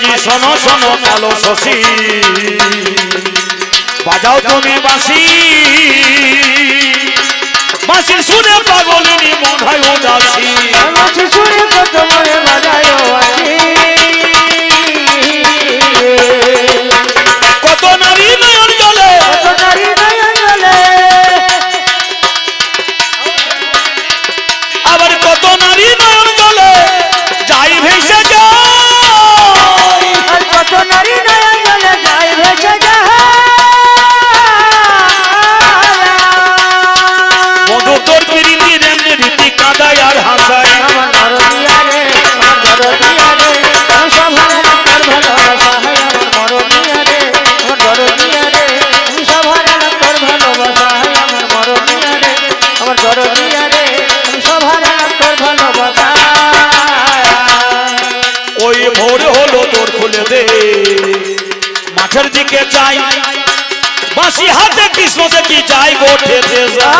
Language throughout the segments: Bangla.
আজি শোনো শোনো কালো শশী বাজাও তুমি বাঁশি বাঁশির সুরে পাগলিনী মন হয় উদাসী বাঁশির সুরে কত মনে বাজায় বাঁশি কত নারী নয়ন জলে কত নারী নয়ন জলে আবার কত নারী নয়ন জলে যাই ভেসে যায় আর কত নারী নয়ন জলে যাই ভেসে যায় বধূ তোর প্রীতির এমনি রীতি কাঁদায় আর হাসায় আমার দরদিয়া রে আমার দরদিয়া রে আমি সবার তোর ভালোবাসা হয় আমার মরদিয়া রে আমার দরদিয়া রে আমি সবার তোর ভালোবাসা হয় আমার মরদিয়া রে আমার দরদিয়া রে আমি সবার তোর ভালোবাসা ওই ভোর হলো তোর খুলে দে মাঠের দিকে যাই বাঁশি হাতে কৃষ্ণ দেখি যাই গোঠে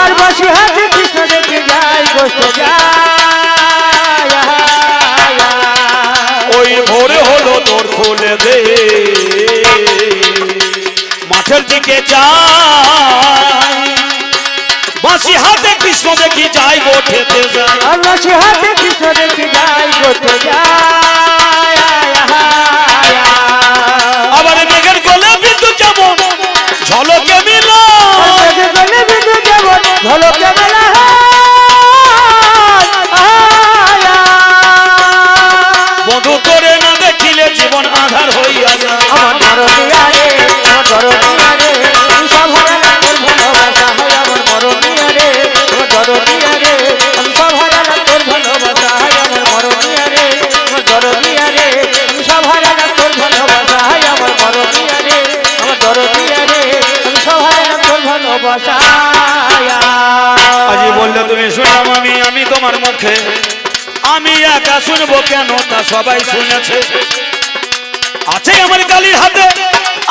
আর বাঁশি হাতে কৃষ্ণ দেখে যাই গোষ্ঠ যায় ওই ভোরে হলো তোর খুলে দে মাঠের দিকে যাই বাঁশি হাতে কৃষ্ণ দেখি যাই গোঠেতে যাই আর বাঁশি হাতে কৃষ্ণ দেখে যাই গোষ্ঠ যায় আবার মেঘের গলে বিদ্যুৎ যেমন ঝলকে মিলা গলে বিদ্যুৎ যেমন ঝলকে মেলা বধূ করে না দেখিলে জীবন আধার হইয়া যায় আমার দরদিয়া রে আমার দরদিয়া রে আমি সবার তোর ভালোবাসা হয় আমার মরদিয়া রে আমার দরদিয়া রে আমি সবার তোর ভালোবাসা হয় আমার মরদিয়া রে আমার দরদিয়া রে আমি সবার তোর ভালোবাসা হয় আমার মরদিয়া রে আমার দরদিয়া রে আমি সবার তোর ভালোবাসা আজি বললে তুমি শুনলাম আমি তোমার মুখে আমি একা শুনবো কেন তা সবাই শুনেছে আছে আমার কালির হাতে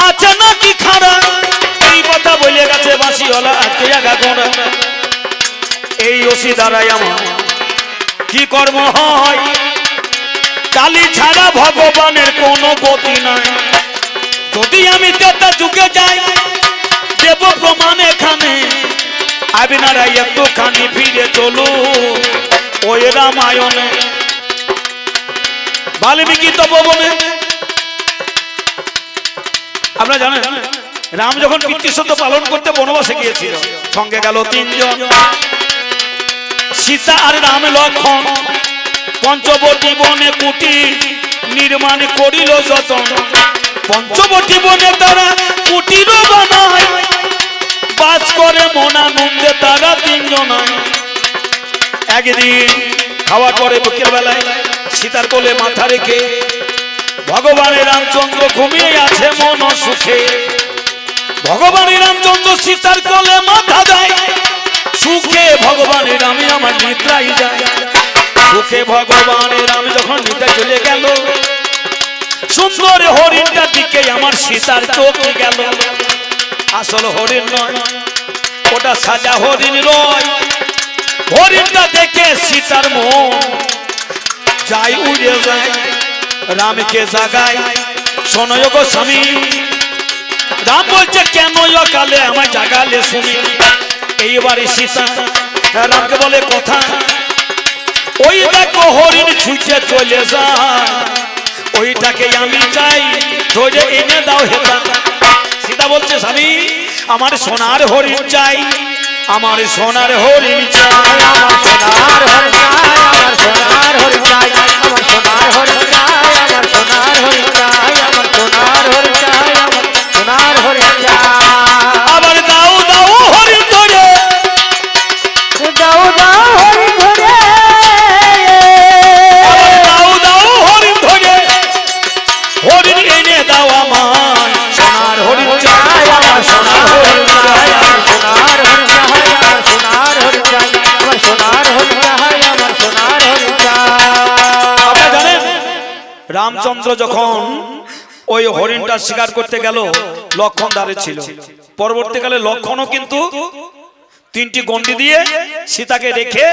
আছে নাকি খাড়া এই কথা বলে গেছে বাঁশিওয়ালা আজকে একা গোড়া এই ওসি দ্বারাই আমার কি কর্ম হয় কালী ছাড়া ভগবানের কোনো গতি নাই যদি আমি তেতা যুগে যাই দেব প্রমাণ এখানে আপনারা একটুখানি ফিরে চলু ওই রামায়ণে বাল্মীকি তপবনে আপনারা জানেন রাম যখন পিতৃসত্য পালন করতে বনবাসে গিয়েছিল সঙ্গে গেল 3 জন সীতা আর রাম লক্ষ্মণ পঞ্চবটী বনে কুটি নির্মাণ করিল যতন পঞ্চবটী বনে তারা কুটির বানায় বাস করে মনানন্দে তারা 3 জন একদিন খাওয়া করে বিকেল বেলায় সীতার কোলে মাথা রেখে ভগবানের রামচন্দ্র ঘুমিয়ে আছে মন সুখে ভগবানের রামচন্দ্র সীতার কোলে মাথা দেয় সুখে ভগবানের রামে আমার নিদ্রাই যায় সুখে ভগবানের রাম যখন নিদ্রায় চলে গেল সুন্দর হরিণটার দিকে আমার সীতার চোখ গেল আসল হরিণ নয় ওটা সাজা হরিণ নয় হরিণটা দেখে সীতার মন যাই উড়ে যায় রামকে জাগায় শোনো গো স্বামী রাম বলছে কেন কালে আমায় জাগালে শুনি এইবারে সীতা রামকে বলে কথা ওই দেখো হরিণ ছুটে চলে যায় ওইটাকে আমি চাই ধরে এনে দাও হেতা সীতা বলছে স্বামী আমার সোনার হরিণ চাই আমার সোনার হরিণ চাই আমার সোনার হরিণ চাই আমার সোনার হরিণ চাই আমার সোনার হরিণ চাই আমার সোনার হরিণ চাই আমার সোনার হরিণ চাই আমার সোনার হরিণ চাই আবার দাও দাও হরিণ ধরে দাও দাও হরিণ ধরে আবার দাও দাও হরিণ ধরে হরিণ এনে দাও আমার সোনার হরিণ চাই আমার সোনার হরিণ চাই আমার সোনার হরিণ চাই আমার সোনার হরিণ চাই আমার সোনার হরিণ চাই আমার সোনার হরিণ চাই আপনারা জানেন রামচন্দ্র যখন ওই হরিণটা শিকার করতে গেল লক্ষণ দাঁড়িয়ে ছিল পরবর্তীকালে লক্ষণও কিন্তু 3টি গন্ডি দিয়ে সীতাকে রেখে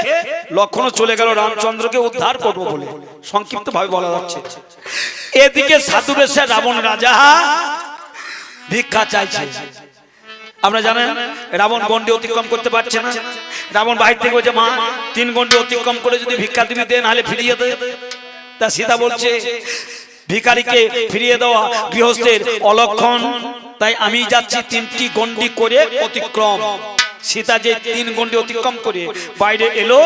লক্ষণও চলে গেল রামচন্দ্রকে উদ্ধার করবো বলে সংক্ষিপ্ত ভাবে বলা যাচ্ছে এদিকে সাধু বেশে রাবণ রাজা ভিক্ষা চাইছে। আপনারা জানেন রাবণ গণ্ডি অতিক্রম করতে পারছে না। রাবণ বাহির থেকে বলছে, মা 3 গণ্ডি অতিক্রম করে যদি ভিক্ষা দিবি দে, নাহলে ফিরিয়ে দে। তা সীতা বলছে, ভিখারিকে ফিরিয়ে দেওয়া গৃহস্থের অলক্ষণ, তাই আমি যাচ্ছি 3টি গণ্ডি করে অতিক্রম। সীতা যে 3 গণ্ডি অতিক্রম করে বাইরে এলো,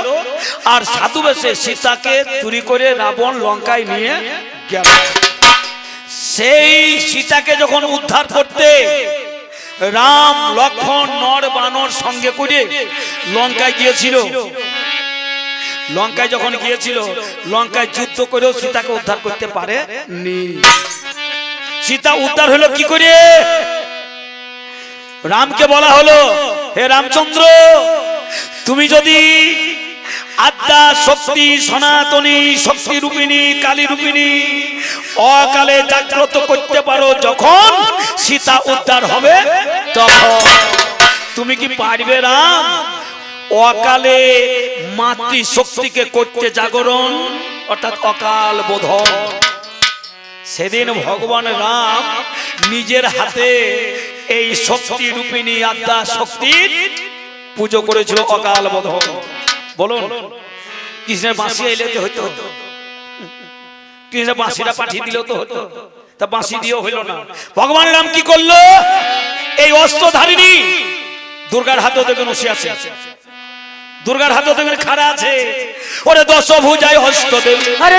আর সাধু বেশে সীতাকে চুরি করে রাবণ লঙ্কায় নিয়ে গেল। সেই সীতাকে যখন উদ্ধার করতে রাম লক্ষ্মণ নর বানর সঙ্গে করে লঙ্কায় গিয়েছিল, লঙ্কায় যখন গিয়েছিল, লঙ্কায় যুদ্ধ করেও সীতাকে উদ্ধার করতে পারেনি। সীতা উদ্ধার হলো কি করে? রামকে বলা হলো, হে রামচন্দ্র, তুমি যদি আদ্যা শক্তি সনাতনী শক্তি রূপিণী কালী রূপিণী অকালে জাগ্রত করতে পারো, যখন সীতা উদ্ধার হবে তখন। তুমি কি পারবে রাম অকালে মাতৃ শক্তিকে করতে জাগরণ, অর্থাৎ অকাল বোধন? সেদিন ভগবান রাম নিজের হাতে এই শক্তি রূপিণী আদ্যা শক্তির পুজো করেছিল অকাল বোধন। বলুন, কৃষ্ণের বাঁশি এলে তো হতো, কৃষ্ণের বাঁশিটা পাঠিয়ে দিলেও তো হতো, তা বাঁশি দিয়েও হইল না। ভগবান রাম কি করলো? এই অস্ত্রধারিণী দুর্গার হাতেও দেখবেন বসে আছে, দুর্গার হাতেও দেখবেন খাড়া আছে। ওরে দশভুজায় হস্তদেব, আরে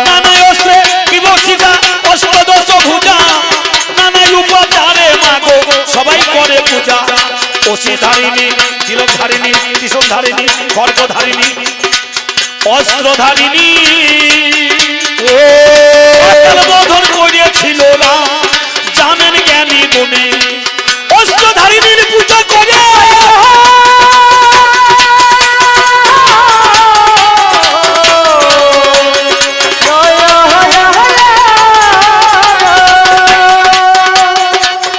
নানা অস্ত্রে বিভূষিতা অষ্টদশভুজা, নানা উপচারে মাগো সবাই করে পূজা। অসিধারিণী তিলকধারিণী ত্রিশূলধারিণী খড়গধারিণী অস্ত্রধারিণী বোধন করিয়েছিল না, জানেন জ্ঞানী গুণে অস্ত্রধারিণীর পূজা করে।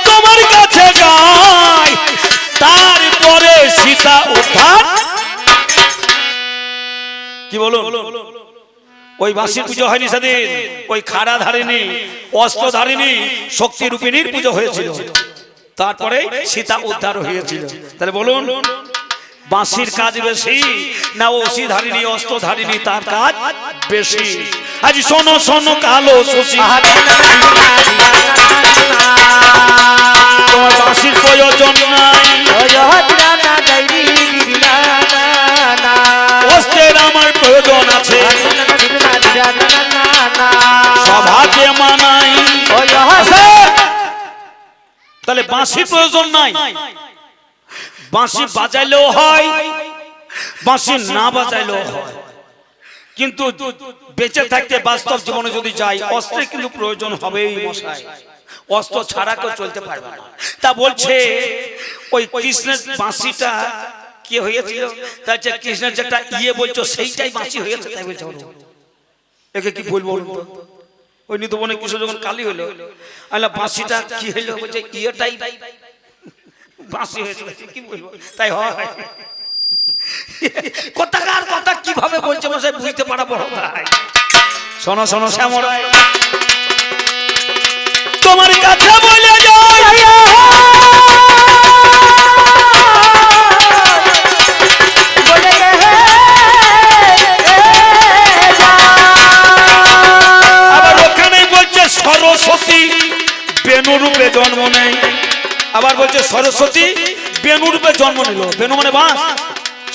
তোমার কাছে যাই, তারপরে সীতা উদ্ধার। কি বলুন, ওই বাঁশির পুজো হয়নি সেদিন, ওই খাড়া ধারিণী অস্ত্র ধারিণী শক্তি রূপিণীর পুজো হয়েছিল, তারপরে সীতা উদ্ধার হয়েছিল। তাহলে বলুন, বাঁশির কাজ বেশি না ওসি ধারিণী অস্ত্র ধারিণী তার কাজ বেশি? আজ শোনো শোনো কালো শশী, তোমার বাঁশির প্রয়োজন নাই, অস্ত্রের আমার প্রয়োজন আছে, সভাকে মানাই। তাহলে বাঁশির প্রয়োজন নাই, বাঁশি বাজাইলেও হয়, বাঁশি না বাজাইলেও হয়, কিন্তু বেঁচে থাকতে বাস্তব জীবনে যদি যাই, অস্ত্রের কিন্তু প্রয়োজন হবেই মশাই, অস্ত্র ছাড়া কেউ চলতে পারবে না। তা বলছে ওই কৃষ্ণের বাঁশিটা কি হয়েছিল, তার যে কৃষ্ণের যেটা ইয়ে বলছো সেইটাই বাঁশি হয়েছে, তাই বলছে। একে কি বলবো বলুন তো? ওই নিতবনে কৃষ্ণ যখন কালী হলো, আল্লাহ বাঁশিটা কি হইলো, বলছে ইয়েটাই বাঁশি হয়েছে, কি বলবো? তাই হয় কথাকার কথা কিভাবে বলছে মশাই, বুঝতে পারা বড় ভাই। শোনো শোনো শ্যামরাই, তোমার কাছে বলে যাই, আবার ওখানেই বলছে সরস্বতী বেনু রূপে জন্ম নেয়, আবার বলছে সরস্বতী বেনু রূপে জন্ম নিল। বেনু মানে বাঁশ,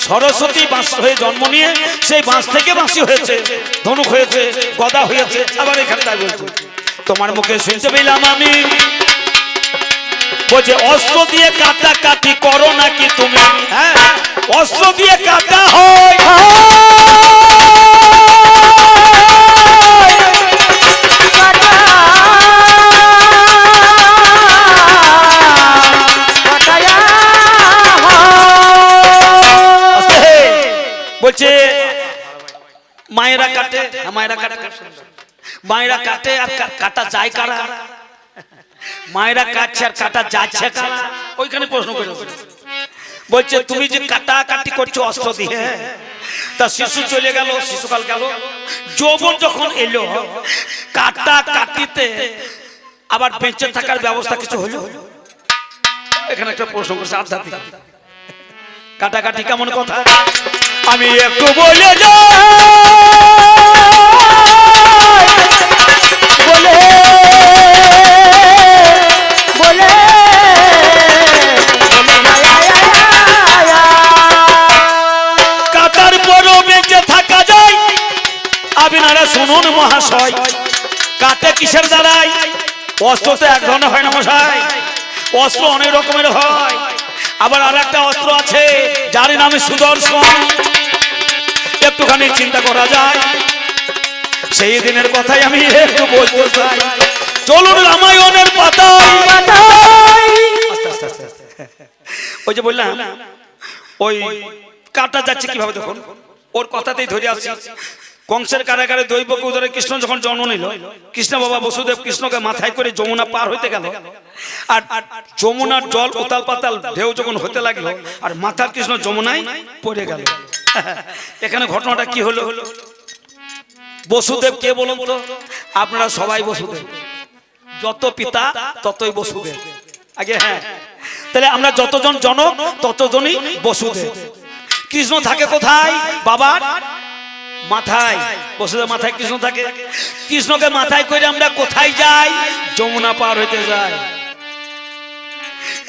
সরস্বতী বাঁশ হয়ে জন্ম নিয়ে সেই বাঁশ থেকে বাঁশি হয়েছে, ধনুক হয়েছে, গদা হয়েছে। আবার এখানে তাই বলছে, তোমার মুখে শুনতে পেলাম আমি, বলছে অস্ত্র দিয়ে কাটা কাটি করো নাকি তুমি? হ্যাঁ, অস্ত্র দিয়ে কাটা হয়, বলছে মায়েরা কাটে, মায়েরা কাটে, মায়েরা কাটে আর কাটা যায় কারা? মায়েরা কাটছে আর কাটা যাচ্ছে কারা? ওইখানে প্রশ্ন করে বলছে তুমি যে কাটাকাটি করছো অস্ত্র দিয়ে, তা শিশু চলে গেল, শিশুকাল গেল, যৌবন যখন এলো কাটাকাটিতে আবার বেঁচে থাকার ব্যবস্থা কিছু হলো? এখানে একটা প্রশ্ন করছে আধ্যাত্মিক, কাটাকাটি কেমন কথা? আমি একটু বলে যাই বলে বলে কাটার পরও বেঁচে থাকা যায়। আপনারা শুনুন মহাশয়, কাটে কিসের দ্বারাই? অস্ত্র তো এক ধরনের হয় না মশাই, অস্ত্র অনেক রকমের হয়। আবার আর একটা অস্ত্র আছে যার নামে সুদর্শন। একটুখানি চিন্তা করা যায়, সেই দিনের কথাই আমি একটু বলতে চাই। চলুন রামায়ণের পাতায়। ওই যে বললাম ওই কাটা যাচ্ছে কিভাবে, দেখুন ওর কথাতেই ধরে আসছি। কংসের কারাগারে দৈবকে উদরে কৃষ্ণ যখন জন্ম নিল, কৃষ্ণ বাবা বসুদেব কৃষ্ণকে মাথায় করে যমুনা পার হইতে গেল, আর যমুনার জল উতাল পাতাল ঢেউ যখন হতে লাগলো, আর মাথার কৃষ্ণ যমুনায় পড়ে গেল। এখানে ঘটনাটা কি হলো? বসুদেব কে বলুন তো? আপনারা সবাই বসুদেব, যত পিতা ততই বসুদেব আগে। হ্যাঁ, তাহলে আমরা যতজন জনক ততজনই বসুদেব। কৃষ্ণ থাকে কোথায়? বাবার মাথায়। বসুদেব মাথায় কৃষ্ণ থাকে। কৃষ্ণকে মাথায় করে আমরা কোথায় যাই? যমুনা পার হইতে যাই।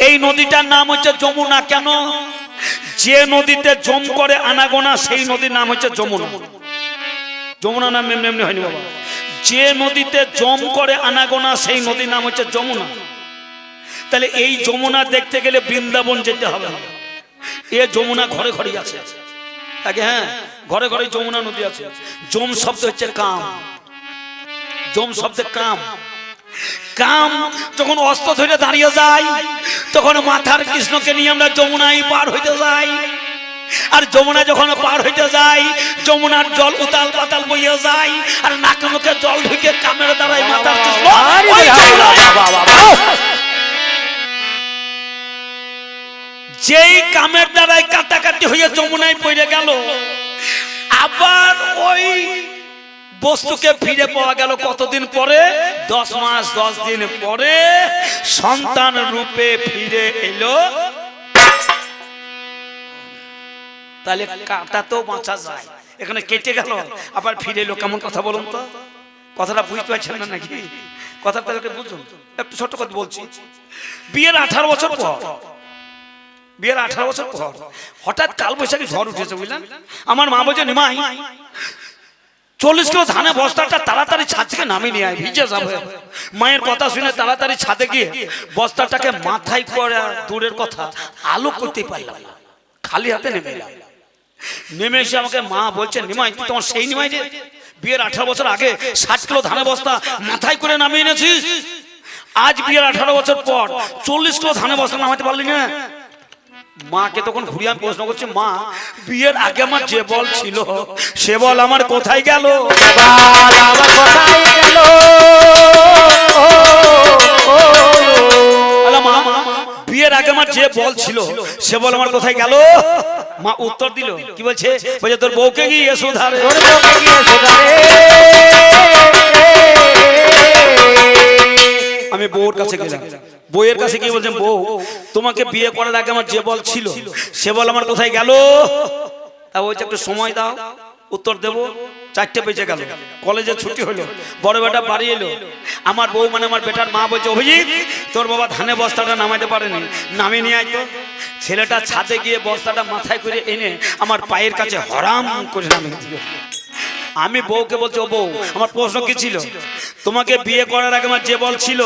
এই নদীটার নাম হচ্ছে যমুনা। কেন? যে নদীতে জম করে আনাগোনা সেই নদীর নাম হচ্ছে যমুনা। যমুনা নাম এমনি এমনি হয়নি বাবা, যে নদীতে জম করে আনাগোনা সেই নদীর নাম হচ্ছে যমুনা। তাহলে এই যমুনা দেখতে গেলে বৃন্দাবন যেতে হবে। এ যমুনা ঘরে ঘরে আছে আগে। হ্যাঁ, ঘরে ঘরে যমুনা নদী আছে। যম শব্দ হচ্ছে কাম। যম শব্দে কাম। কাম যখন অস্ত্র ধরে দাঁড়িয়ে যায়, তখন মাথার কৃষ্ণকে নিয়ে আমরা যমুনায় পার হইতে যাই। আর যমুনা যখন পার হইতে যাই, যমুনার জল উতাল পাতাল বইয়ে যায়, আর নাকে মুখে জল ঢুকে কামের দ্বারাই মাথার কৃষ্ণ ওই যেই কামের দ্বারাই কাটাকাটি হয়ে যমুনায় পড়ে গেল, আবার ওই বস্তুকে ফিরে পাওয়া গেল কতদিন পরে? 10 মাস 10 দিন পরে সন্তান রূপে ফিরে এলো। তাহলে কাটা তো বাঁচা যায়, এখানে কেটে গেল আবার ফিরে এলো। কেমন কথা বলুন তো? কথাটা বুঝতে পারছেন না নাকি? কথাটা বুঝুন, একটু ছোট কথা বলছি। বিয়ের 18 বছর পর, বিয়ের 18 বছর পর হঠাৎ কাল বৈশাখী ঝড় উঠেছে, বুঝলেন? আমার মা বলছে, নিমাই 40 কিলো ধানে বস্তাটা তাড়াতাড়ি ছাদ থেকে নামিয়ে নিয়ে আয়, ভিজে যাবে। মায়ের কথা শুনে তাড়াতাড়ি ছাদে গিয়ে বস্তাটাকে মাথায় করে, দূরের কথা আলো করতে পারলাম না, খালি হাতে নেমে এলাম। নেমে এসে আমাকে মা বলছে, নিমাই তুই তোমার সেই নিমাই রে, বিয়ের 18 বছর আগে 60 কিলো ধানে বস্তা মাথায় করে নামিয়ে এনেছিস, আজ বিয়ের 18 বছর পর 40 কিলো ধানে বস্তা নামাতে পারলি না। মাকে তখন ঘুরিয়ে আমি প্রশ্ন করছি, মা বিয়ের আগে আমার যে বল ছিল সে বল আমার কোথায় গেল? বিয়ের আগে আমার যে বল ছিল সে বল আমার কোথায় গেল? মা উত্তর দিল, কি বলছে? বলছে তোর বউকে গিয়ে সুধারে। আমি বউর কাছে গেলাম, বউয়ের কাছে গিয়ে বলছেন, বউ তোমাকে বিয়ে করার আগে আমার যে বল ছিল সে বল আমার কোথায় গেল? তা বলছে একটু সময় দাও, উত্তর দেবো। 4টে বেজে গেল, কলেজে ছুটি হলো, বড় বেটা বাড়ি এলো। আমার বউ মানে আমার বেটার মা বলছে, অভিজিৎ তোর বাবা ধানে বস্তাটা নামাইতে পারেনি, নামিয়ে নিয়ে আয় তো। ছেলেটা ছাদে গিয়ে বস্তাটা মাথায় করে এনে আমার পায়ের কাছে হরাম করে নামিয়ে দিল। আমি বউকে বলছি, ও বউ আমার প্রশ্ন কি ছিল? তোমাকে বিয়ে করার আগে আমার যে বল ছিল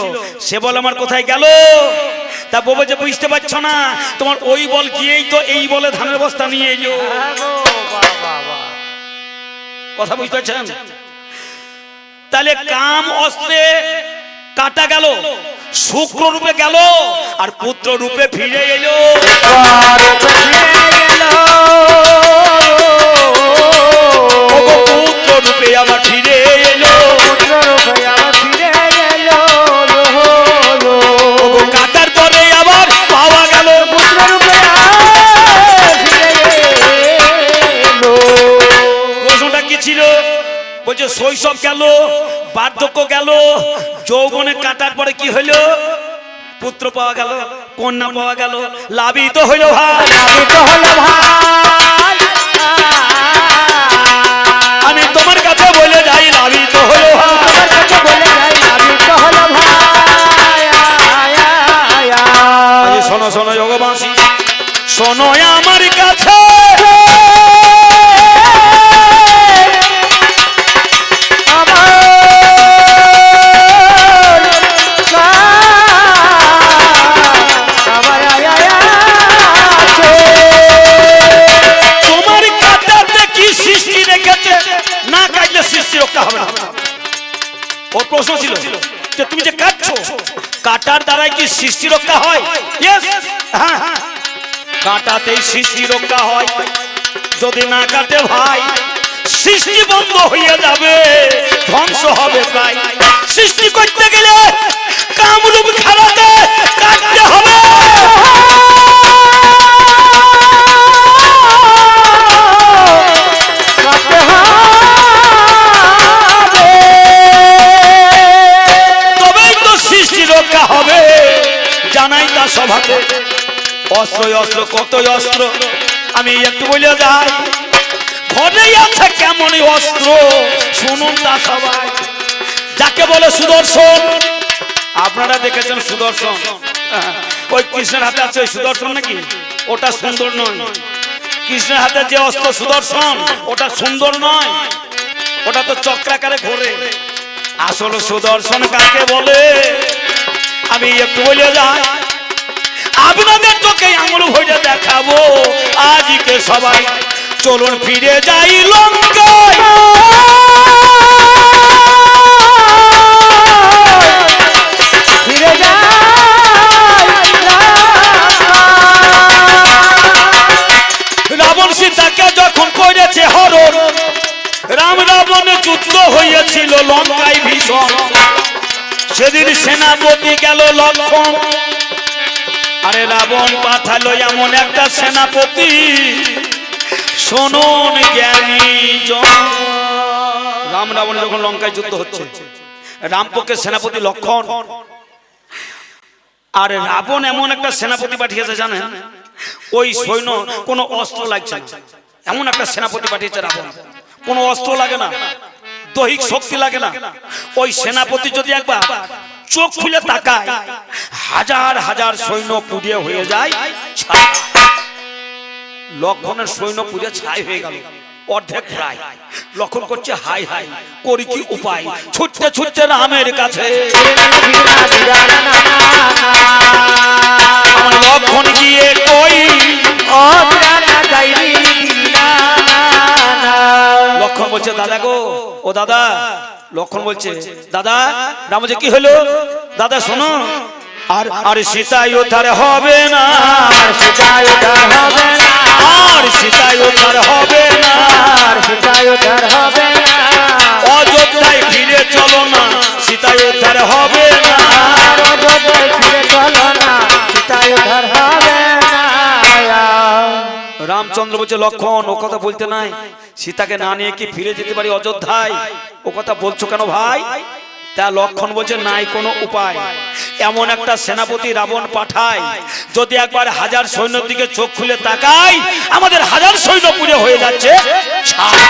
সে বল আমার কোথায় গেল? তা বউ বলছে, বুঝতে পারছো না, তোমার ওই বল গিয়েই তো এই বলে ধানের বস্তা নিয়ে এলো। কথা বুঝতে পারছেন? তাহলে কাম অস্ত্রে কাটা গেল, শুক্র রূপে গেল, আর পুত্র রূপে ফিরে এলো। পুত্র রূপে আবার ফিরে এলো, কাটার পরে আবার পাওয়া গেল পুত্র রূপে। শৈশব গেল, বার্ধক্য গেল, যৌবনে কাটার পরে কি হইলো? পুত্র পাওয়া গেল, কন্যা পাওয়া গেল, লাভই তো হইল ভাই। আমি তোমার কাছে বলে যাই, লাভই তো হলো ভাই। শোনো শোনো যোগবাসী, শোনো আমার কাছে, তোমার কাটাতে কি সৃষ্টি রেখেছে? না কাটলে সৃষ্টি রক্ষা হবে না। ওর প্রশ্ন ছিল যে তুমি যে কাটছো, কাটার দ্বারাই কি সৃষ্টি রক্ষা হয়? হ্যাঁ, কাটাতেই সৃষ্টি রক্ষা হয়। যদি না কাটে ভাই, সৃষ্টি বন্ধ হয়ে যাবে, ধ্বংস হবে প্রায়। সৃষ্টি করতে গেলে কামরূপ খেলাতে কাটতে হবে। তবেই তো সৃষ্টি রক্ষা হবে। জানাই তা সভাতে অস্ত্র অস্ত্র কত অস্ত্র, আমি একটু বলে যাই, ঘরেই আছে কেমন অস্ত্র শুনুন তা সবাই। যাকে বলে সুদর্শন, আপনারা দেখেছেন সুদর্শন, ওই কৃষ্ণের হাতে আছে ওই সুদর্শন নাকি? ওটা সুন্দর নয়। কৃষ্ণের হাতে যে অস্ত্র সুদর্শন, ওটা সুন্দর নয়, ওটা তো চক্রাকারে ঘোরে। আসলে সুদর্শন কাকে বলে আমি একটু বলে যাই, আপনাদের চোখে আঙুল ভরে দেখাবো আজকে সবাই। চলুন ফিরে যাই লঙ্কায়, ফিরে যাই রাবণ সীতাকে যখন করেছে হরণ, রাম রাবণে যুদ্ধ হয়েছিল লঙ্কায় ভীষণ। সেদিন সেনাপতি গেল লক্ষণ, আরে রাবণ পাঠালো এমন একটা সেনাপতি, শুনুন জ্ঞানী জন। রাম রাবণ যখন লঙ্কায় যুদ্ধ হচ্ছে, রামপক্ষের সেনাপতি লক্ষণ, আর রাবণ এমন একটা সেনাপতি পাঠিয়েছে জানেন, ওই সৈন্য কোনো অস্ত্র লাগছে না, এমন একটা সেনাপতি পাঠিয়েছে রাবণ। কোনো অস্ত্র লাগে না, দৈহিক শক্তি লাগে না। ওই সেনাপতি যদি একবার চোখ খুলে তাকায়, হাজার হাজার সৈন্য পুড়িয়ে হয়ে যায় ছাই। লক্ষণের সৈন্য পুড়ে ছাই হয়ে গেল, অর্ধেক প্রায়। লক্ষণ করছে হাই হাই, করি কি উপায়? ছুটতে ছুটতে রামের কাছে আমার লক্ষণ গিয়ে কই, লক্ষণ বলছে দাদা গো, ও দাদা। লক্ষণ বলছে দাদা। রাম বলছে কি হলো? দাদা শোনো, আর আর সীতায় উদ্ধার হবে না, আর সীতায় উদ্ধার হবে না, আর সীতায় উদ্ধার হবে না, আর সীতায় উদ্ধার হবে না, অযোধ্যায় ফিরে চলো না, সীতায় উদ্ধার হবে না, আর অযোধ্যায় ফিরে চলো না, সীতায় উদ্ধার হবে না। রামচন্দ্র বলছে লক্ষণ ও কথা বলতে নাই, সীতাকে না নিয়ে কি ফিরে যেতে পারি অযোধ্যায়? ও কথা বলছো কেন ভাই? তা লক্ষণ বলছে নাই কোনো উপায়। এমন একটা সেনাপতি রাবণ পাঠায়, যদি একবার হাজার সৈন্যের দিকে চোখ খুলে তাকাই, আমাদের হাজার সৈন্য পুড়ে হয়ে যাচ্ছে ছাই।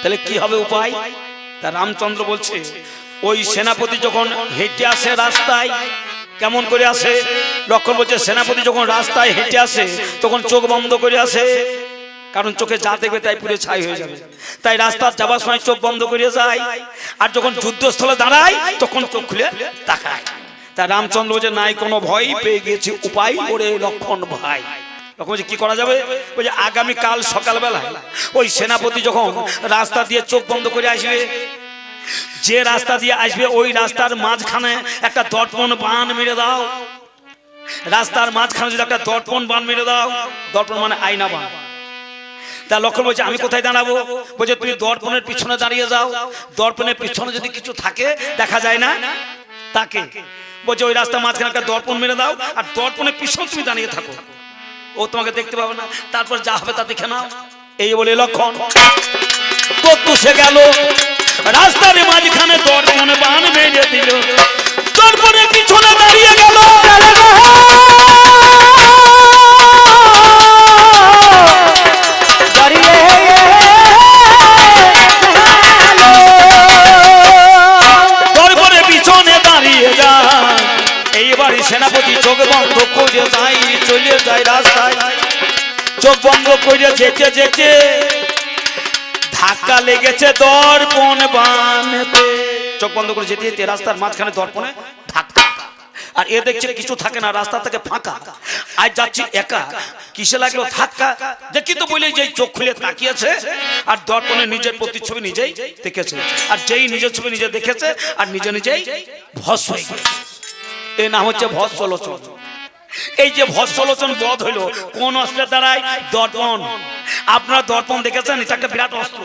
তাহলে কি হবে উপায়? তা রামচন্দ্র বলছে ওই সেনাপতি যখন হেঁটে আসে রাস্তায়, কেমন করে আসে? লক্ষণ বলছে সেনাপতি যখন রাস্তায় হেঁটে আসে তখন চোখ বন্ধ করে আসে, কারণ চোখে যা দেখবে তাই পুরো ছাই হয়ে যাবে। তাই রাস্তা যাবার সময় চোখ বন্ধ করে যায়, আর যখন যুদ্ধস্থলে দাঁড়ায় তখন চোখ খুলে তাকায়। তা রামচন্দ্র বলছে নাই কোনো ভয়, পেয়ে গেছি উপায় করে লক্ষণ ভাই। লক্ষণ বলছে কি করা যাবে? বলছে আগামীকাল সকালবেলা ওই সেনাপতি যখন রাস্তা দিয়ে চোখ বন্ধ করে আসবে, যে রাস্তা দিয়ে আসবে ওই রাস্তার মাঝখানে একটা দর্পণ বাণ মেরে দাও। রাস্তার মাঝখানে যদি একটা দর্পণ বাণ মেরে দাও, দর্পণ মানে আয়না বাণ। তা লক্ষণ বলছে আমি কোথায় দাঁড়াবো? বলছে তুমি দর্পণের পিছনে দাঁড়িয়ে যাও, দর্পণের পিছনে যদি কিছু থাকে দেখা যায় না তাকে। বলছে ওই রাস্তার মাঝখানে একটা দর্পণ মেরে দাও, আর দর্পণের পিছনে তুমি দাঁড়িয়ে থাকো, ও তোমাকে দেখতে পাবে না, তারপর যা হবে তা দেখে নাও। এই বলে লক্ষণ প্রত্যুষে গেল রাস্তার মাঝখানে দর্পণ বান মেরে দিল, দর্পণের পিছনে দাঁড়িয়ে গেল। দর্পণের পিছনে দাঁড়িয়ে যায়। এইবারে সেনাপতি চোখ বন্ধ করে যাই, চলে যায় রাস্তায়। চোখ বন্ধ করে যেতে যেতে ধাক্কা লেগেছে দর্পণ বানেতে। চোখ বন্ধ করে যেতে যেতে রাস্তার মাঝখানে দর্পণে ধাক্কা। আর এ দেখছে কিছু থাকে না, রাস্তা থেকে ফাঁকা। আজ যাচ্ছি একা, কিসে লাগলো ধাক্কা দেখি তো বলে যে চোখ খুলে তাকিয়েছে আর দর্পণে নিজের প্রতিচ্ছবি নিজেই দেখেছে। আর যেই নিজের ছবি নিজে দেখেছে আর নিজে নিজেই ভস্ম হয়ে গেছে। এর নাম হচ্ছে ভস্মলোচন। এই যে ভস্মলোচন বধ হইলো কোন অস্ত্রের দ্বারাই? দর্পণ। আপনারা দর্পণ দেখেছেন, এটা একটা বিরাট অস্ত্র।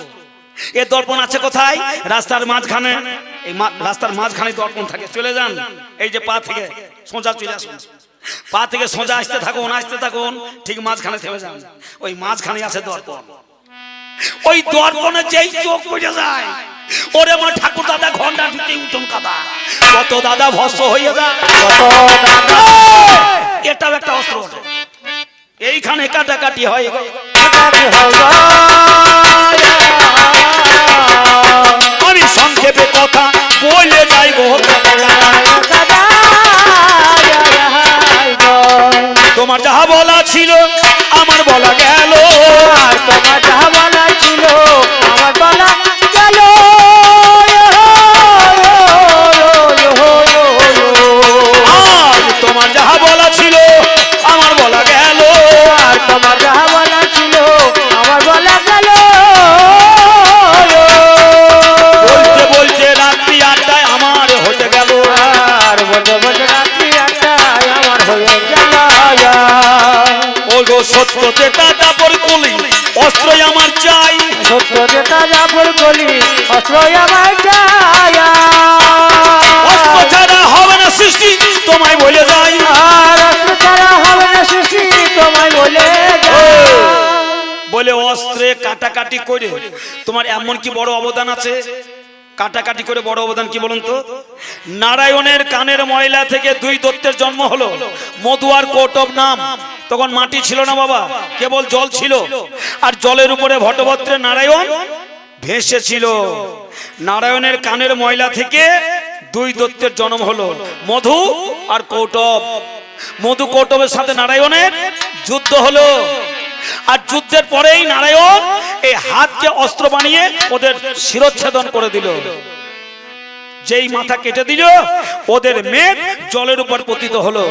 এ দর্পণ আছে কোথায়? রাস্তার মাঝখানে। এই রাস্তার মাঝখানে দর্পণ থাকে। চলে যান, এই যে পা থেকে সোজা চলে আসুন, পা থেকে সোজা আসতে থাকুন, আসতে থাকুন, ঠিক মাঝখানে থেমে যান। ওই মাঝখানে আছে দর্পণ। ওই দর্পণে যেই চোখ পড়ে যায়, ওরে আমার ঠাকুর দাদা ঘন্টা ঢুকে উঠুন কাদা, কত দাদা ভস্ম হয়ে যায়। এটাও একটা অস্ত্র। এইখানে কাটাকাটি হয়। আমি সংক্ষেপে কথা বলে যাইব, তোমার যাহা বলা ছিল আমার বলা গেল, তোমার যাহা বলা ছিল আমার বলা গেল। তোমার যাহা বলা ছিল আমার বলা গেল, আর তোমার যাহা বলা ছিল আমার বলা গেল। বলতে বলতে রাত্রি 8টায় আমার হতে গেল, আর বলতে বলতে রাত্রি 8টায় আমার হয়ে গেল। ও গো সত্য যেটা দাপর কলি অস্ত্রই আমার চাই, সত্য যেটা যাবর বলি অস্ত্রই আমার চাই। অস্ত্র ছাড়া হবে না সৃষ্টি তোমায় বলে যাই, আর অস্ত্র ছাড়া হবে না সৃষ্টি তোমায় বলে যাই। বলে অস্ত্রে কাটাকাটি করে তোমার এমন কি বড় অবদান আছে? কাটাকাটি করে বড় অবদান কি বলুন তো? নারায়ণের কানের ময়লা থেকে 2 দৈত্যের জন্ম হলো। মধু আর কৌটব নাম। তখন মাটি ছিল না বাবা, কেবল জল ছিল। আর জলের উপরে ভটভদ্রে নারায়ণ ভেসেছিল। নারায়ণের কানের ময়লা থেকে 2 দৈত্যের জন্ম হলো, মধু আর কৌটব। মধু কৌটবের সাথে নারায়ণের যুদ্ধ হলো। আর যুদ্ধের পরেই নারায়ণ এই হাতকে অস্ত্র বানিয়ে ওদের শিরচ্ছেদন করে দিল। যেই মাথা কেটে দিল, ওদের মেদ জলের উপর পতিত হলো।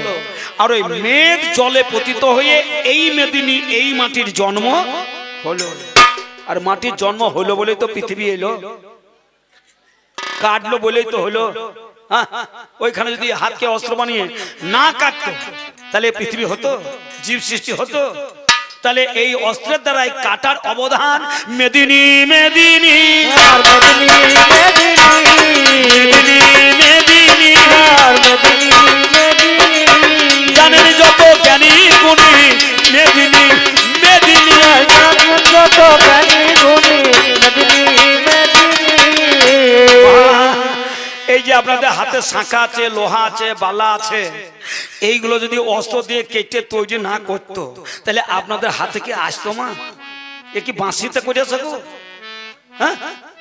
আর ওই মেদ জলে পতিত হয়ে এই মেদিনী, এই মাটির জন্ম হলো। আর মাটির জন্ম হলো বলেই তো পৃথিবী এলো, কাটলো বলেই তো হলো। ওইখানে যদি হাতকে অস্ত্র বানিয়ে না কাটতো তাহলে পৃথিবী হতো, জীব সৃষ্টি হতো। তাহলে এই অস্ত্রের দ্বারাই কাটার অবদান মেদিনী মেদিনী মেদিনী জানেন যত জ্ঞানী গুণী মেদিনী মেদিনী যত জ্ঞানী গুণী মেদিনী এই যে আপনাদের হাতে শাঁখা আছে, লোহা আছে, বালা আছে, এইগুলো যদি অস্ত্র দিয়ে কেটে তৈরি না করতো তাহলে আপনাদের হাতে কি আসতো? মা এ কি বাঁশিতে করেছে গো? হ্যাঁ,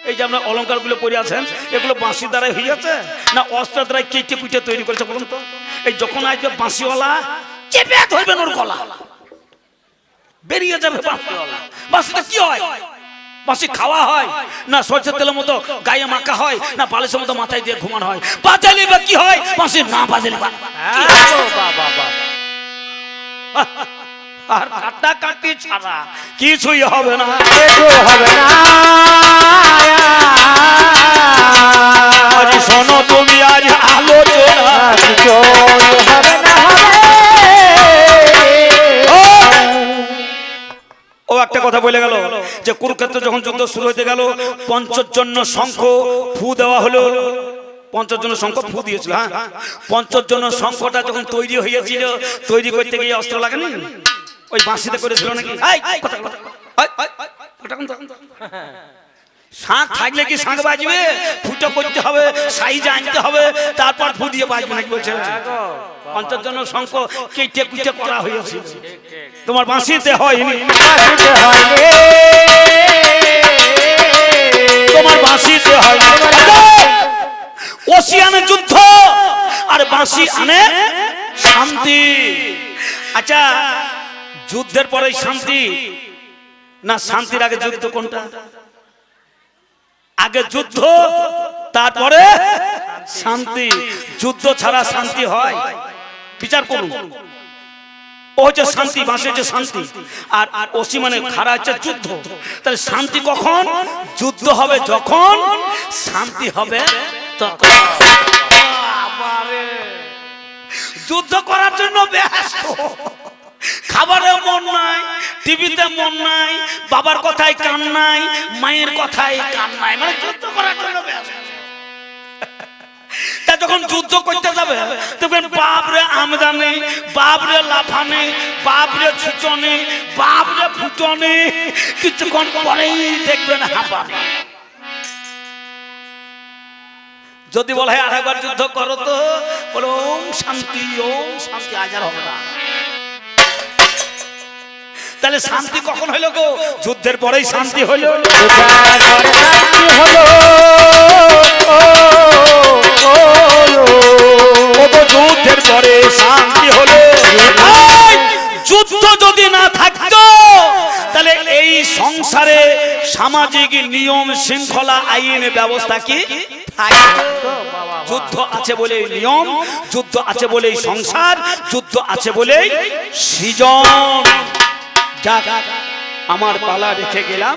এই যে আপনার অলঙ্কার গুলো পরে আছেন, এগুলো বাঁশির দ্বারাই হয়েছে না অস্ত্রের দ্বারা কেটে কুটে তৈরি করেছে বলুন তো? এই যখন আসবে বাঁশিওয়ালা, চেপে ধরবেন ওর গলা, বেরিয়ে যাবে বাঁশিওয়ালা। বাঁশিটা কি হয়? বাঁশি খাওয়া হয় না সরষের তেলের মতো গায়ে মাখা হয়, না বালিশের মতো মাথায় দিয়ে ঘুমানো হয়? বাজালে বা কি হয়? বাঁশি না বাজালে আর কাটাকাটি ছাড়া কিছুই হবে না, হবে না। আজ শোনো তুমি আজ আলোচনা, হবে না, ও একটা কথা বলে গেল যে কুরুক্ষেত্র যখন যুদ্ধ শুরু হতে গেল, পঞ্চজন্য শঙ্খ ফু দেওয়া হলো। পঞ্চজন্য শঙ্খ ফু দিয়েছিল। হ্যাঁ, পঞ্চজন্য শঙ্খটা যখন তৈরি হয়েছিল, তৈরি করতে গিয়ে অস্ত্র লাগেনি, ওই বাঁশিতে করেছিল নাকি? শাঁখ থাকলে কি শাঁখ বাজবে? ফুটো করতে হবে, সাইজ আনতে হবে, তারপর ফু দিয়ে বাজবে নাকি বলছে? পঞ্চাশ জন শঙ্খ কেটে কুটে করা হয়েছে, তোমার বাঁশিতে হয়নি, তোমার বাঁশিতে হয়নি। ওসি আনে যুদ্ধ আর বাঁশি আনে শান্তি। আচ্ছা, যুদ্ধের পরে শান্তি না শান্তির আগে যুদ্ধ কোনটা? আগে যুদ্ধ তারপরে শান্তি। যুদ্ধ ছাড়া শান্তি হয়? বিচার করুন। ও হচ্ছে শান্তি, বাঁশি হচ্ছে শান্তি, আর ওসি মানে খাড়া হচ্ছে যুদ্ধ। তাহলে শান্তি কখন? যুদ্ধ হবে যখন, শান্তি হবে তখন। যুদ্ধ করার জন্য ব্যস্ত, খাবারে মন নাই, টিভিতে মন নাই, বাবার কথায় কান নাই, মায়ের কথায় কান নাই, মানে যুদ্ধ করার জন্য ব্যস্ত। তা যখন যুদ্ধ করতে যাবে দেখবেন বাপরে আমদানি, বাপরে লাফানে, বাপরে ছুটনে, বাপরে ফুটনে, কিছুক্ষণ পরেই দেখবেন হাঁপানি। যদি বলা হয় আরেকবার যুদ্ধ করো তো বলো ওম শান্তি, ওম শান্তি, আজ আর হবে না। তাহলে শান্তি কখন হইল গো? যুদ্ধের পরেই শান্তি হইল। যুদ্ধের পরে শান্তি হলো। যুদ্ধ যদি না থাকতো তাহলে এই সংসারে সামাজিক নিয়ম শৃঙ্খলা আইন ব্যবস্থা কি থাকতো? যুদ্ধ আছে বলেই নিয়ম, যুদ্ধ আছে বলেই সংসার, যুদ্ধ আছে বলেই সৃজন। যাক, আমার পালা রেখে গেলাম,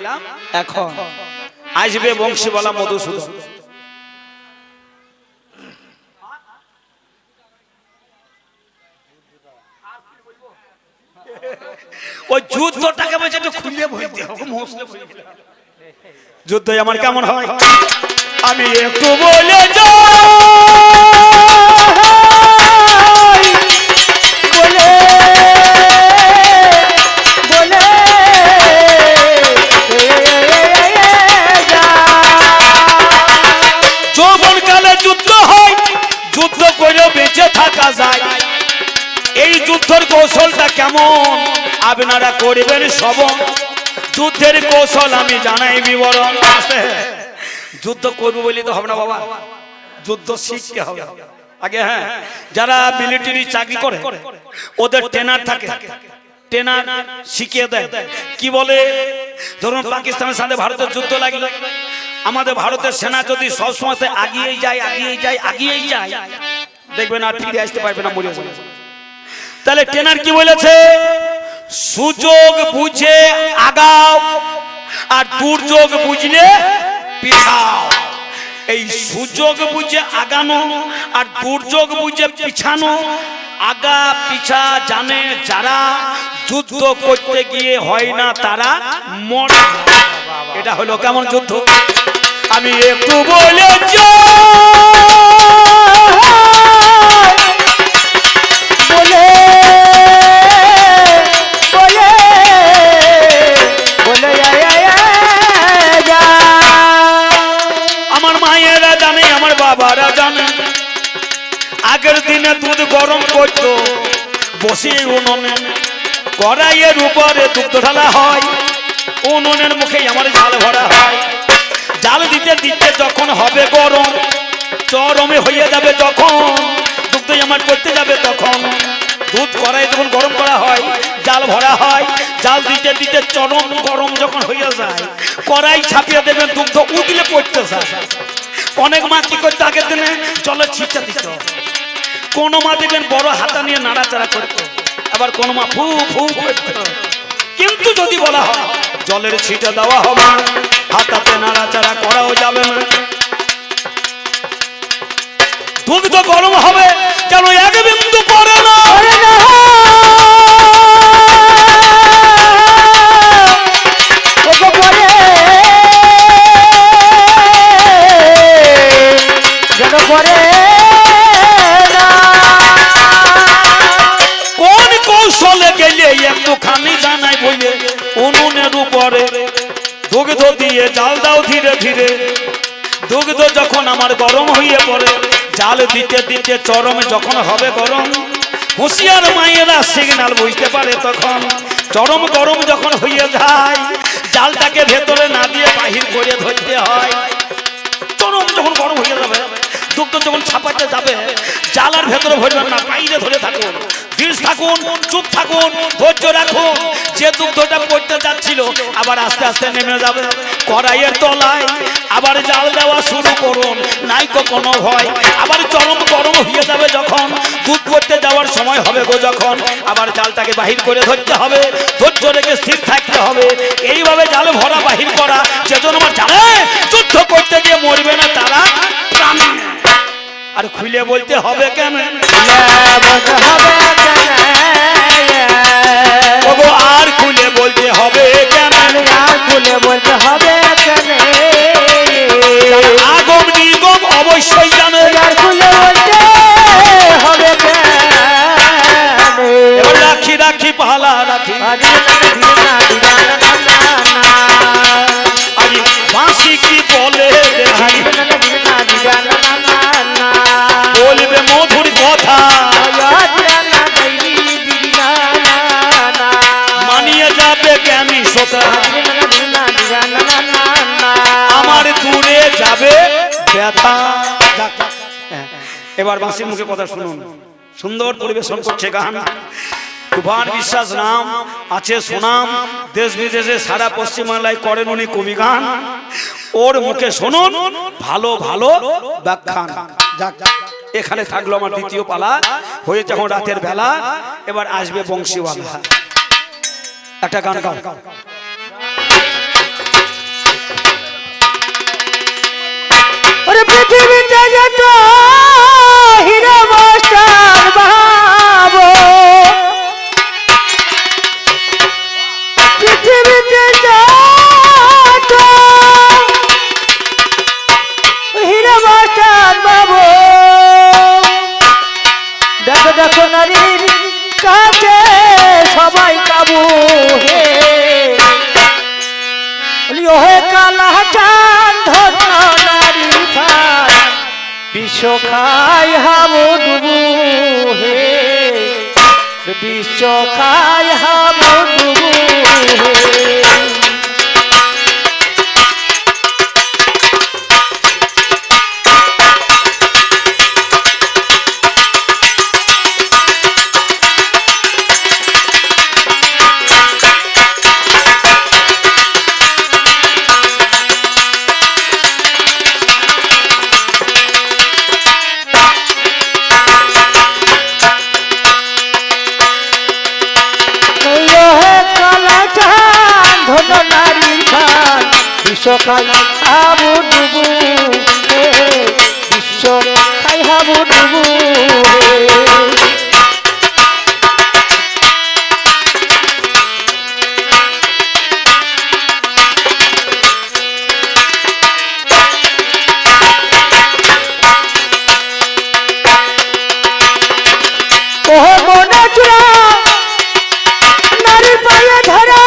এখন আসবে বংশীওয়ালা মধুসূদন। ওই যুদ্ধটাকে বলছে একটু খুলে বলতে হবে, যুদ্ধ আমার কেমন হয় আমি একটু বলে যাই, বলে বলে যৌবনকালে যুদ্ধ হয়, যুদ্ধ করে বেঁচে থাকা যায়। এই যুদ্ধের কৌশলটা কেমন আপনারা করবেন শ্রবণ। যুদ্ধের কৌশল আমি জানাই বিবরণ। যুদ্ধ করবো বলি তো হবে না বাবা, যুদ্ধ শিখতে হবে আগে। হ্যাঁ, যারা মিলিটারি চাকরি করে ওদের ট্রেনার থাকে, ট্রেনার শিখিয়ে দেয়। কি বলে, ধরুন পাকিস্তানের সাথে ভারতের যুদ্ধ লাগলো, আমাদের ভারতের সেনা যদি সবসময় আগিয়েই যায়, আগিয়েই যায়, আগিয়েই যায়, দেখবেন আর ফিরে আসতে পারবে না, মরে যাবে। তাহলে ট্রেনার কি বলেছে? সুযোগ বুঝে আগাও আর দুর্যোগ বুঝলে পিছাও। এই সুযোগ বুঝে আগানো আর দুর্যোগ বুঝে পিছানো, আগা পিছা জানে যারা, যুদ্ধ করতে গিয়ে হয় না তারা মরে। এটা হলো কেমন যুদ্ধ আমি একটু বলে যাই, বলে বলে বলে যা। আমার মায়েরা জানে, আমার বাবারা জানে, আগের দিনে দুধ গরম করতো বসিয়ে উনুনে, কড়াইয়ের উপরে দুধ ঢালা হয়, উনুনের মুখে আমার ঝাল ভরা হয়। জাল দিতে দিতে যখন হবে গরম, চরমে হয়ে যাবে যখন, দুধ আমার করতে যাবে তখন, দুধ কড়াই যখন গরম করা হয়, জাল ভরা হয়, জাল দিতে দিতে চরম গরম যখন হয়ে যায়, কড়াই ছাপিয়ে দেবেন, দুধ উঠলে পড়তে যায়। অনেক মা কি করতে আগের দিনে জলের ছিটা দিত, কোন মা দেখবেন বড় হাতা নিয়ে নাড়াচাড়া করতো, আবার কোন মা ফু ফু করতো। কিন্তু যদি বলা হয় জলের ছিটা দেওয়া হবে না, হাতাতে নাড়াচাড়া করাও যাবে না, দুধ তো গরম হবে কেন এক বিন্দু পড়ে না, কোন কৌশলে গেলে একটুখানি জানাই বলে উনুনের উপরে দুগ্ধ দিয়ে জাল দাও ধীরে ধীরে। দুগ্ধ যখন আমার গরম হয়ে পড়ে, জাল দিতে দিতে চরম যখন হবে গরম, হুঁশিয়ার মায়েরা সিগন্যাল বুঝতে পারে তখন। চরম গরম যখন হয়ে যায়, জালটাকে ভেতরে না দিয়ে বাহির করে ধরতে হয়। চরম যখন গরম হয়ে যাবে, দুগ্ধ যখন ছাপাতে যাবে, জালার ভেতরে ভরবেন না, বাইরে ধরে থাকুন, ধীর থাকুন, চুপ থাকুন, ধৈর্য রাখুন। যে দুগ্ধটা পড়তে যাচ্ছিল আবার আস্তে আস্তে নেমে যাবে কড়াইয়ের তলায়। আবার জাল দেওয়া শুরু করুন, নাই কোনো ভয়। আবার চরম গরম হয়ে যাবে যখন, দুধ পড়তে যাওয়ার সময় হবে গো যখন, আবার জালটাকে বাহির করে ধরতে হবে, ধৈর্য রেখে স্থির থাকতে হবে। এইভাবে জাল ভরা বাহির করা। যেজন আমার জানে যুদ্ধ করতে গিয়ে মরবে না তারা প্রাণ। আর খুলে বলতে হবে কেন? আর খুলে বলতে হবে কেন? খুলে বলতে হবে কেন? আগম নিগম অবশ্যই জানে। আর খুলে বলতে হবে কেন? এবার রাখি রাখি পালা রাখি, আজ বাঁশি কি বলে দেখি, বলবে মধুর কথা, মানিয়ে যাবে জ্ঞানী শ্রোতা, আমার দূরে যাবে ব্যথা। এবার বাঁশির মুখে কথা শুনুন। সুন্দর পরিবেশন করছে গান। তুফান বিশ্বাস নাম আছে সুনাম, দেশ বিদেশে সারা পশ্চিমবাংলায় করেন উনি কবি গান। ওর মুখে শুনুন ভালো ভালো ব্যাখ্যান। এখানে থাকলো আমার দ্বিতীয় পালা, হয়ে যখন রাতের বেলা, এবার আসবে বংশীওয়ালা। একটা গান গাও। পৃথিবীতে যত হিরো মাস্টার বাবু, পৃথিবীতে যত হিরো মাস্টার বাবু, দেখো দেখো নারীর কাছে সবাই কাবু হে। ওহে কালা চাঁদ ধরো নারী খান, বিশ্ব খাই হাবু ডুবু হে, বিশ্ব খাই হাবু ডুবু হে। বিশ্ব খাই হাবু ডুবু হে, বিশ্ব খাই হাবু ডুবু হে। ওহে মনে চূড়া নারীর পায়ে ধরা,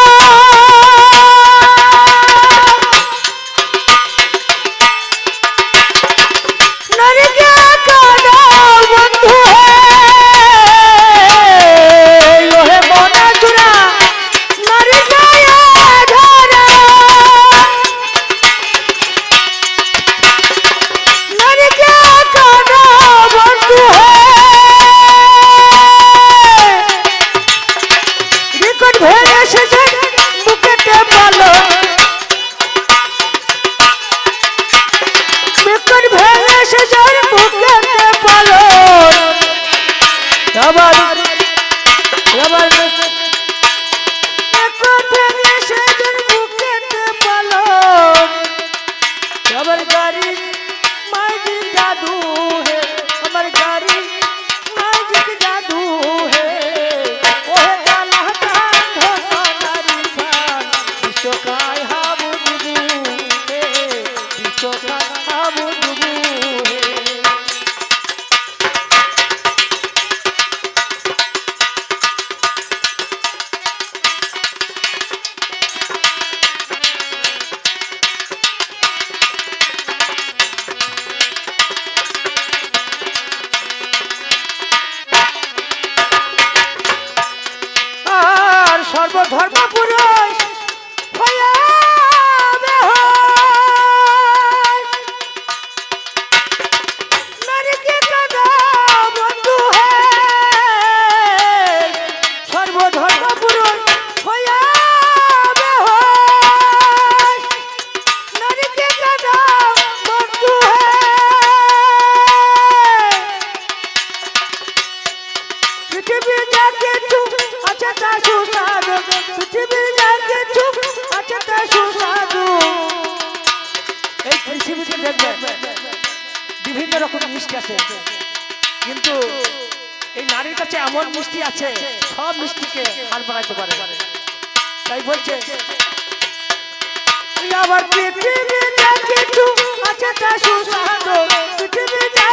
আছে, কিন্তু এই নারীর কাছে এমন মিষ্টি আছে সব মিষ্টিকে হার বানাইতে পারে। তাই বলছে আবার পৃথিবীতে কিছু আছে তা সুস্বাদু, পৃথিবীতে